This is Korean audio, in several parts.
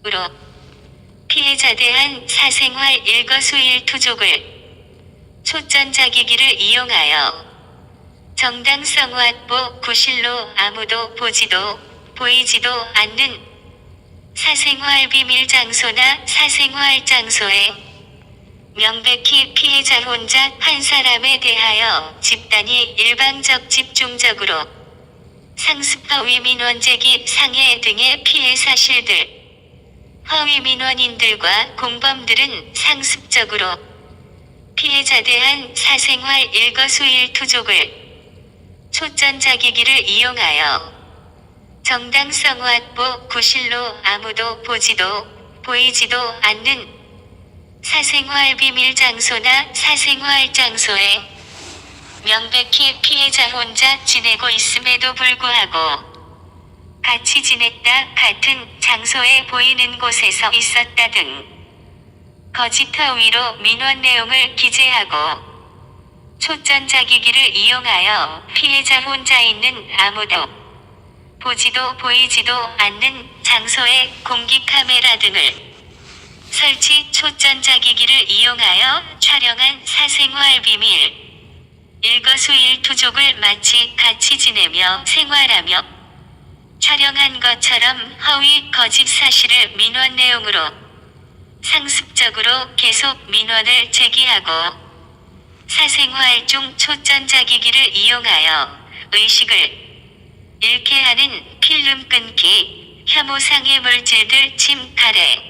으로 피해자 대한 사생활 일거수일투족을 초전자기기를 이용하여 정당성 확보 구실로 아무도 보지도 보이지도 않는 사생활 비밀 장소나 사생활 장소에 명백히 피해자 혼자 한 사람에 대하여 집단이 일방적 집중적으로 상습 허위 민원 제기 상해 등의 피해 사실들 허위 민원인들과 공범들은 상습적으로 피해자 대한 사생활 일거수일투족을 초전자기기를 이용하여 정당성 확보 구실로 아무도 보지도 보이지도 않는 사생활 비밀 장소나 사생활 장소에 명백히 피해자 혼자 지내고 있음에도 불구하고 같이 지냈다 같은 장소에 보이는 곳에서 있었다 등 거짓 허위로 민원 내용을 기재하고 초전자기기를 이용하여 피해자 혼자 있는 아무도 보지도 보이지도 않는 장소에 공기 카메라 등을 설치 초전자기기를 이용하여 촬영한 사생활 비밀 일거수일투족을 마치 같이 지내며 생활하며 촬영한 것처럼 허위 거짓 사실을 민원 내용으로 상습적으로 계속 민원을 제기하고 사생활 중 초전자기기를 이용하여 의식을 잃게 하는 필름 끊기, 혐오상해 물질들 침, 가래,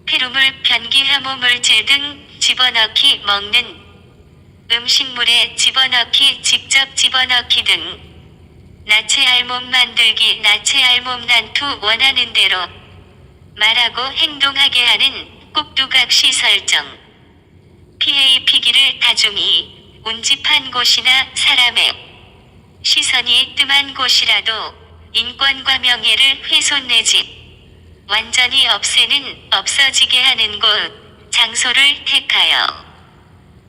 폐루물, 변기 혐오 물질 등 집어넣기 먹는 음식물에 집어넣기 직접 집어넣기 등 나체 알몸 만들기 나체 알몸 난투 원하는 대로 말하고 행동하게 하는 꼭두각시 설정 피해 피기를 다중이 운집한 곳이나 사람의 시선이 뜸한 곳이라도 인권과 명예를 훼손 내지 완전히 없애는 없어지게 하는 곳, 장소를 택하여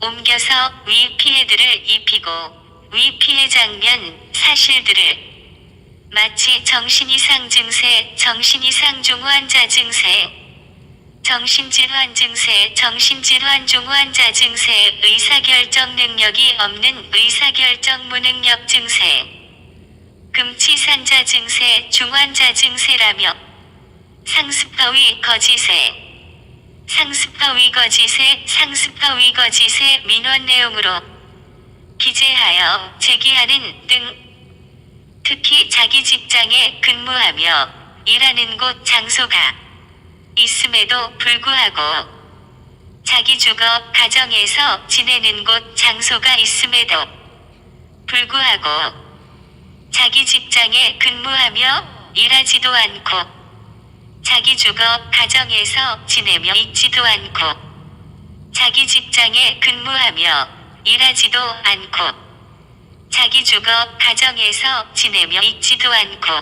옮겨서 위 피해들을 입히고 위 피해 장면, 사실들을 마치 정신이상 증세, 정신이상 중 환자 증세, 정신질환 증세, 정신질환 중 환자 증세, 의사결정 능력이 없는 의사결정 무능력 증세, 금치산자 증세, 중환자 증세라며 상습허위 거짓에 상습허위 거짓에 상습허위 거짓의 민원 내용으로 기재하여 제기하는 등 특히 자기 직장에 근무하며 일하는 곳 장소가 있음에도 불구하고 자기 주거 가정에서 지내는 곳 장소가 있음에도 불구하고 자기 직장에 근무하며 일하지도 않고 자기 주거 가정에서 지내며 있지도 않고 자기 직장에 근무하며 일하지도 않고 자기 주거 가정에서 지내며 있지도 않고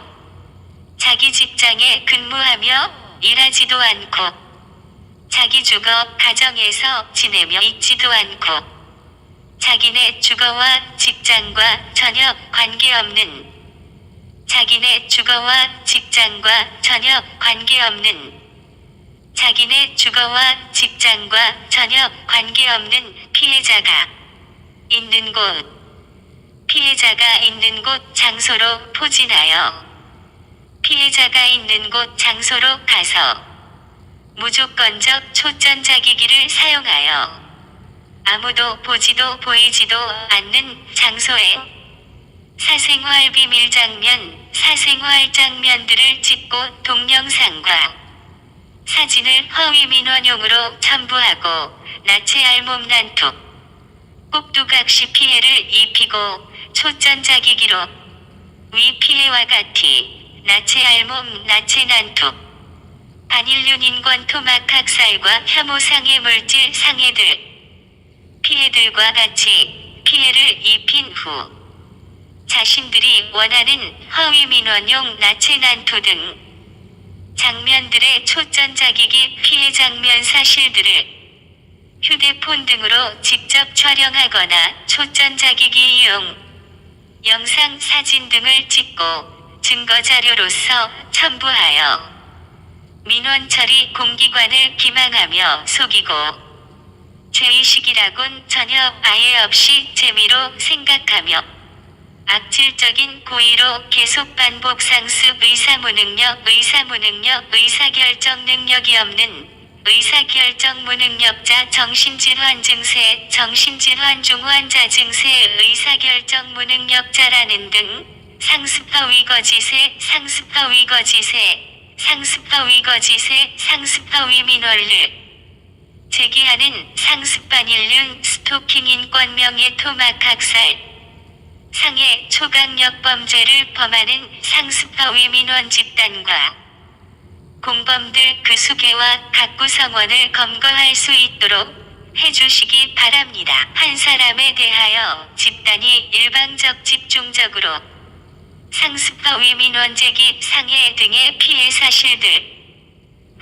자기 직장에 근무하며 일하지도 않고 자기 주거 가정에서 지내며 있지도 않고 자기네 주거와 직장과 전혀 관계없는 자기네 주거와 직장과 전혀 관계없는 자기네 주거와 직장과 전혀 관계없는 피해자가 있는 곳 피해자가 있는 곳 장소로 포진하여 피해자가 있는 곳 장소로 가서 무조건적 초전자기기를 사용하여 아무도 보지도 보이지도 않는 장소에 사생활 비밀 장면, 사생활 장면들을 찍고 동영상과 사진을 허위 민원용으로 첨부하고 나체 알몸 난투, 꼭두각시 피해를 입히고 초전자기기로 위 피해와 같이 나체 알몸 나체 난투, 반인륜 인권 토막 학살과 혐오상해 물질 상해들 피해들과 같이 피해를 입힌 후 자신들이 원하는 허위 민원용 나체 난투 등 장면들의 초전자기기 피해 장면 사실들을 휴대폰 등으로 직접 촬영하거나 초전자기기 이용 영상 사진 등을 찍고 증거자료로서 첨부하여 민원 처리 공기관을 기망하며 속이고 죄의식이라곤 전혀 아예 없이 재미로 생각하며 악질적인 고의로 계속 반복 상습 의사무능력, 의사결정 능력이 없는 의사결정 무능력자 정신질환 증세, 정신질환 중 환자 증세 의사결정 무능력자라는 등 상습화 위거짓에 상습화 위거짓에 상습화 위거짓에 상습화 위민원을 제기하는 상습반일륜 스토킹 인권명예 토막학살 상해 초강력 범죄를 범하는 상습화 위민원 집단과 공범들 그 수개와 각 구성원을 검거할 수 있도록 해주시기 바랍니다. 한 사람에 대하여 집단이 일방적 집중적으로 상습화 위민원 제기 상해 등의 피해 사실들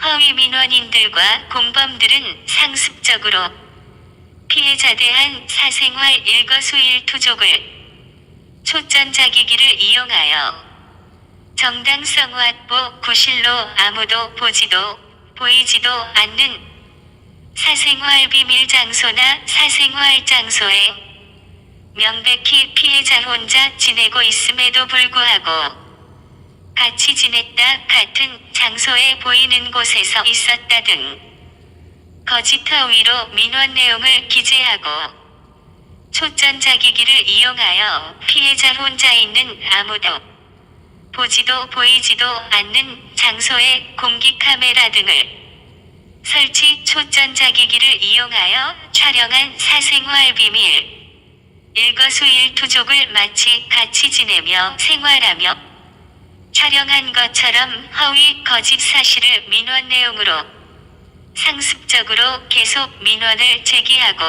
허위 민원인들과 공범들은 상습적으로 피해자 대한 사생활 일거수일투족을 초전자기기를 이용하여 정당성 확보 구실로 아무도 보지도 보이지도 않는 사생활 비밀 장소나 사생활 장소에 명백히 피해자 혼자 지내고 있음에도 불구하고 같이 지냈다 같은 장소에 보이는 곳에서 있었다 등 거짓 허위로 민원 내용을 기재하고 초전자기기를 이용하여 피해자 혼자 있는 아무도 보지도 보이지도 않는 장소에 공기카메라 등을 설치 초전자기기를 이용하여 촬영한 사생활 비밀 일거수일투족을 마치 같이 지내며 생활하며 촬영한 것처럼 허위 거짓 사실을 민원 내용으로 상습적으로 계속 민원을 제기하고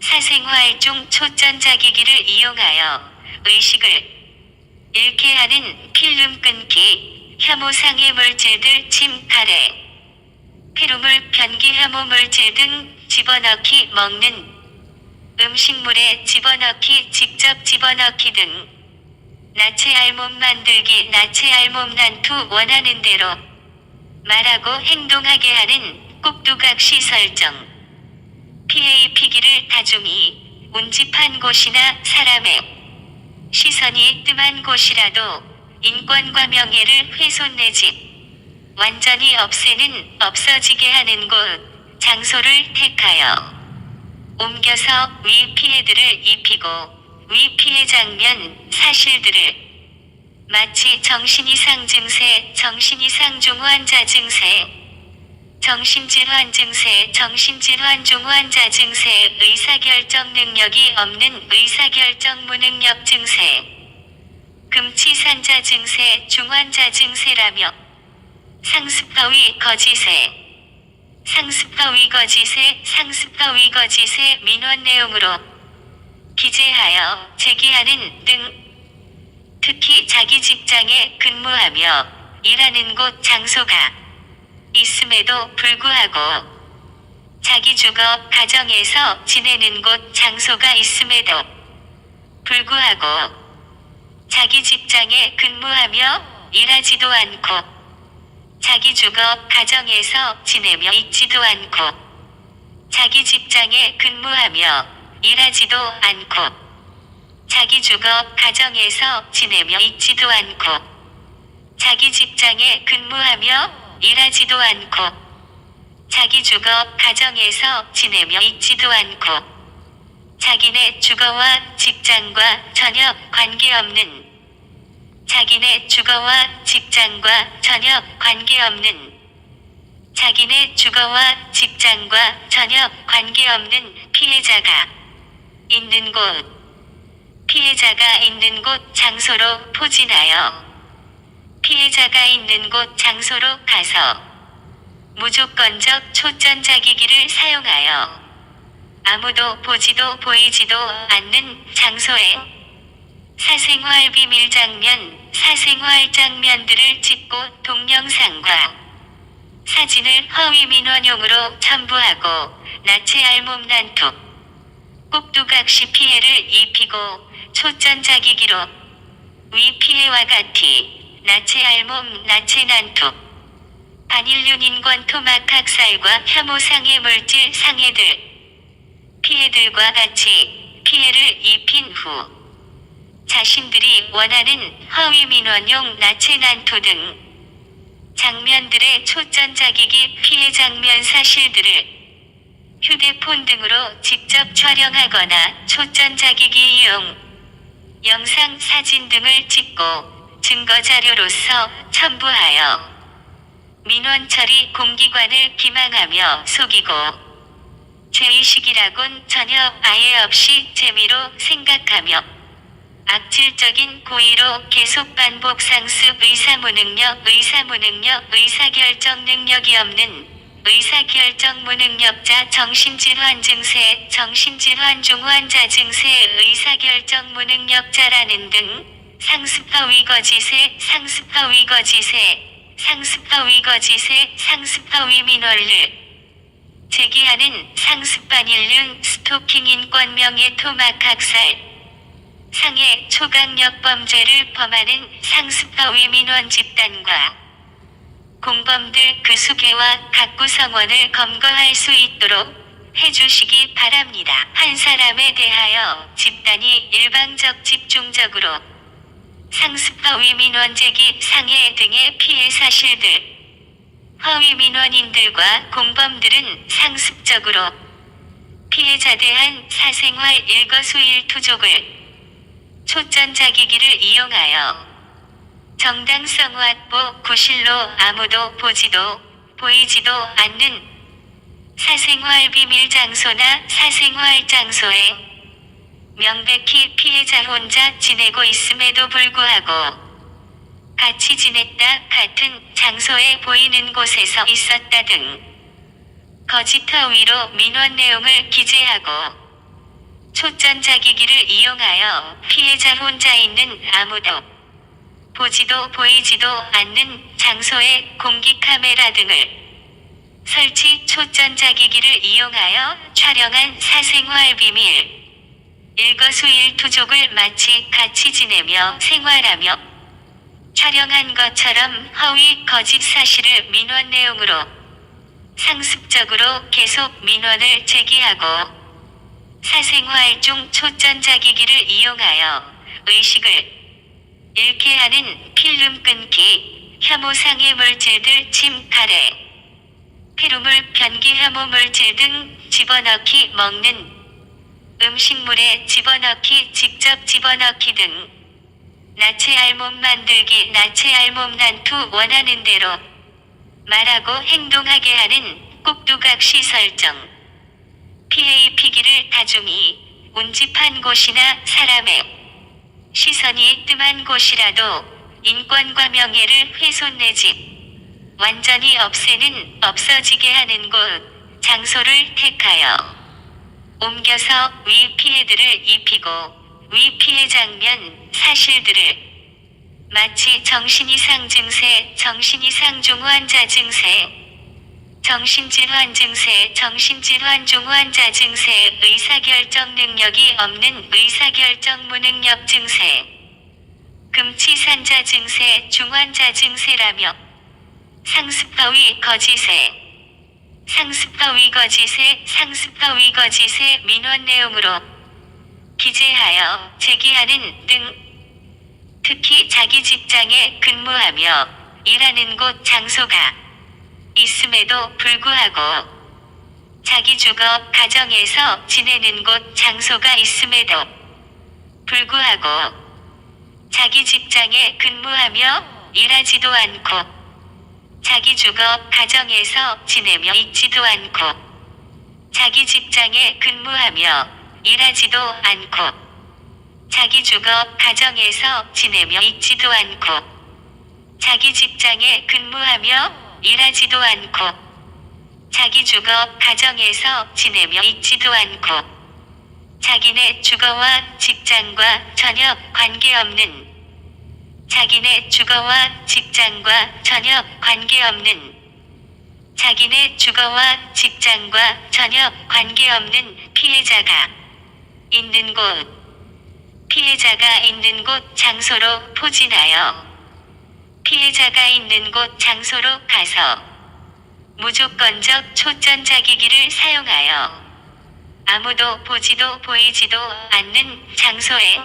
사생활 중 초전자기기를 이용하여 의식을 잃게 하는 필름 끊기, 혐오상해 물질들 침, 가래, 피루물, 변기 혐오 물질 등 집어넣기 먹는 음식물에 집어넣기 직접 집어넣기 등 나체 알몸 만들기 나체 알몸 난투 원하는 대로 말하고 행동하게 하는 꼭두각시 설정 피해 피기를 다중이 운집한 곳이나 사람의 시선이 뜸한 곳이라도 인권과 명예를 훼손 내지 완전히 없애는 없어지게 하는 곳 장소를 택하여 옮겨서 위 피해들을 입히고 위 피해 장면 사실들을 마치 정신이상 증세 정신이상 중 환자 증세 정신질환 증세 정신질환 중 환자 증세 의사결정 능력이 없는 의사결정 무능력 증세 금치산자 증세 중환자 증세라며 상습허위 거짓에 상습허위 거짓에 상습허위 거짓의 민원 내용으로 기재하여 제기하는 등 특히 자기 직장에 근무하며 일하는 곳 장소가 있음에도 불구하고 자기 주거 가정에서 지내는 곳 장소가 있음에도 불구하고 자기 직장에 근무하며 일하지도 않고 자기 주거 가정에서 지내며 있지도 않고 자기 직장에 근무하며 일하지도 않고 자기 주거 가정에서 지내며 있지도 않고 자기 직장에 근무하며 일하지도 않고 자기 주거 가정에서 지내며 있지도 않고 자기네 주거와 직장과 전혀 관계없는 자기네 주거와 직장과 전혀 관계없는 자기네 주거와 직장과 전혀 관계없는 피해자가 있는 곳 피해자가 있는 곳 장소로 포진하여 피해자가 있는 곳 장소로 가서 무조건적 초전자기기를 사용하여 아무도 보지도 보이지도 않는 장소에 사생활 비밀 장면, 사생활 장면들을 찍고 동영상과 사진을 허위 민원용으로 첨부하고 나체 알몸 난투, 꼭두각시 피해를 입히고 초전자기기로 위 피해와 같이 나체 알몸 나체 난투 반인륜 인권 토막 학살과 혐오상해 물질 상해들 피해들과 같이 피해를 입힌 후 자신들이 원하는 허위 민원용 나체 난투 등 장면들의 초전자기기 피해 장면 사실들을 휴대폰 등으로 직접 촬영하거나 초전자기기 이용, 영상, 사진 등을 찍고 증거자료로서 첨부하여 민원 처리 공기관을 기망하며 속이고 죄의식이라곤 전혀 아예 없이 재미로 생각하며 악질적인 고의로 계속 반복 상습 의사무능력, 의사결정 능력이 없는 의사결정 무능력자 정신질환 증세, 정신질환 중 환자 증세 의사결정 무능력자라는 등 상습화 위거짓에 상습화 위거짓에 상습화 위거짓에 상습화 위민원을 제기하는 상습반인륜 스토킹 인권 명예 토막 학살 상해 초강력 범죄를 범하는 상습화 위민원 집단과 공범들 그 수개와 각 구성원을 검거할 수 있도록 해주시기 바랍니다. 한 사람에 대하여 집단이 일방적 집중적으로 상습화 위민원 제기 상해 등의 피해 사실들 허위 민원인들과 공범들은 상습적으로 피해자 대한 사생활 일거수일투족을 초전자기기를 이용하여 정당성 확보 구실로 아무도 보지도 보이지도 않는 사생활 비밀 장소나 사생활 장소에 명백히 피해자 혼자 지내고 있음에도 불구하고 같이 지냈다 같은 장소에 보이는 곳에서 있었다 등 거짓 허위로 민원 내용을 기재하고 초전자기기를 이용하여 피해자 혼자 있는 아무도 보지도 보이지도 않는 장소에 공기카메라 등을 설치 초전자기기를 이용하여 촬영한 사생활 비밀 일거수일투족을 마치 같이 지내며 생활하며 촬영한 것처럼 허위 거짓 사실을 민원 내용으로 상습적으로 계속 민원을 제기하고 사생활 중 초전자기기를 이용하여 의식을 잃게 하는 필름 끊기, 혐오상해 물질들 침, 가래, 피루물, 변기 혐오 물질 등 집어넣기 먹는 음식물에 집어넣기 직접 집어넣기 등 나체 알몸 만들기 나체 알몸 난투 원하는 대로 말하고 행동하게 하는 꼭두각시 설정 피해 입히기를 다중이 운집한 곳이나 사람의 시선이 뜸한 곳이라도 인권과 명예를 훼손 내지 완전히 없애는 없어지게 하는 곳 장소를 택하여 옮겨서 위 피해들을 입히고 위 피해 장면 사실들을 마치 정신이상 증세 정신이상 중 환자 증세 정신질환 증세 정신질환 중 환자 증세 의사결정 능력이 없는 의사결정 무능력 증세 금치산자 증세 중환자 증세라며 상습허위 거짓에 상습허위 거짓에 상습허위 거짓의 민원 내용으로 기재하여 제기하는 등 특히 자기 직장에 근무하며 일하는 곳 장소가 있음에도 불구하고 자기 주거 가정에서 지내는 곳 장소가 있음에도 불구하고 자기 직장에 근무하며 일하지도 않고 자기 주거 가정에서 지내며 있지도 않고 자기 직장에 근무하며 일하지도 않고 자기 주거 가정에서 지내며 있지도 않고 자기 직장에 근무하며 일하지도 않고 자기 주거 가정에서 지내며 있지도 않고 자기네 주거와 직장과 전혀 관계없는 자기네 주거와 직장과 전혀 관계없는 자기네 주거와 직장과 전혀 관계없는 피해자가 있는 곳 피해자가 있는 곳 장소로 포진하여 피해자가 있는 곳 장소로 가서 무조건적 초전자기기를 사용하여 아무도 보지도 보이지도 않는 장소에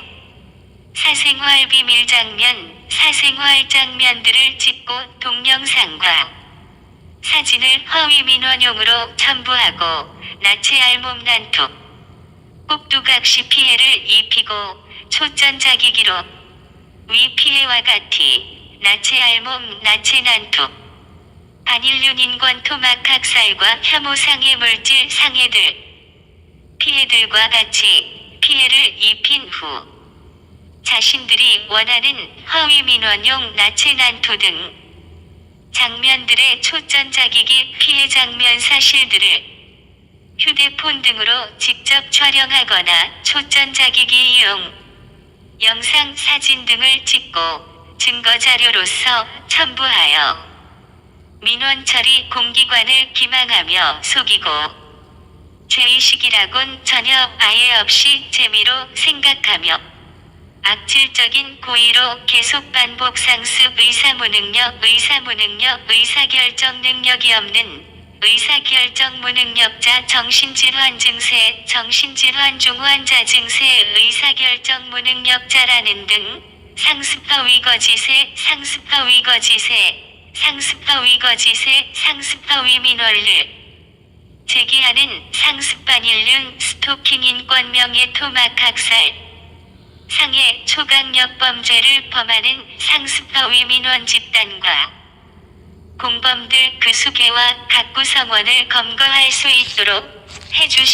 사생활 비밀 장면, 사생활 장면들을 찍고 동영상과 사진을 허위 민원용으로 첨부하고 나체 알몸 난투, 꼭두각시 피해를 입히고 초전자기기로 위 피해와 같이 나체 알몸 나체 난투, 반인륜 인권 토막 학살과 혐오상해 물질 상해들, 피해들과 같이 피해를 입힌 후 자신들이 원하는 허위 민원용 나체 난투 등 장면들의 초전자기기 피해 장면 사실들을 휴대폰 등으로 직접 촬영하거나 초전자기기 이용, 영상, 사진 등을 찍고 증거자료로서 첨부하여 민원 처리 공기관을 기망하며 속이고 죄의식이라곤 전혀 아예 없이 재미로 생각하며 악질적인 고의로 계속 반복 상습 의사무능력, 의사결정 능력이 없는 의사결정 무능력자, 정신질환 증세, 정신질환 중 환자 증세, 의사결정 무능력자라는 등 상습과 위거짓에 상습과 위거짓에 상습과 위거짓에 상습과 위민원을 제기하는 상습반인륜 스토킹 인권 명예 토막 학살 상해 초강력 범죄를 범하는 상습과 위민원 집단과 공범들 그 수개와 각 구성원을 검거할 수 있도록 해주시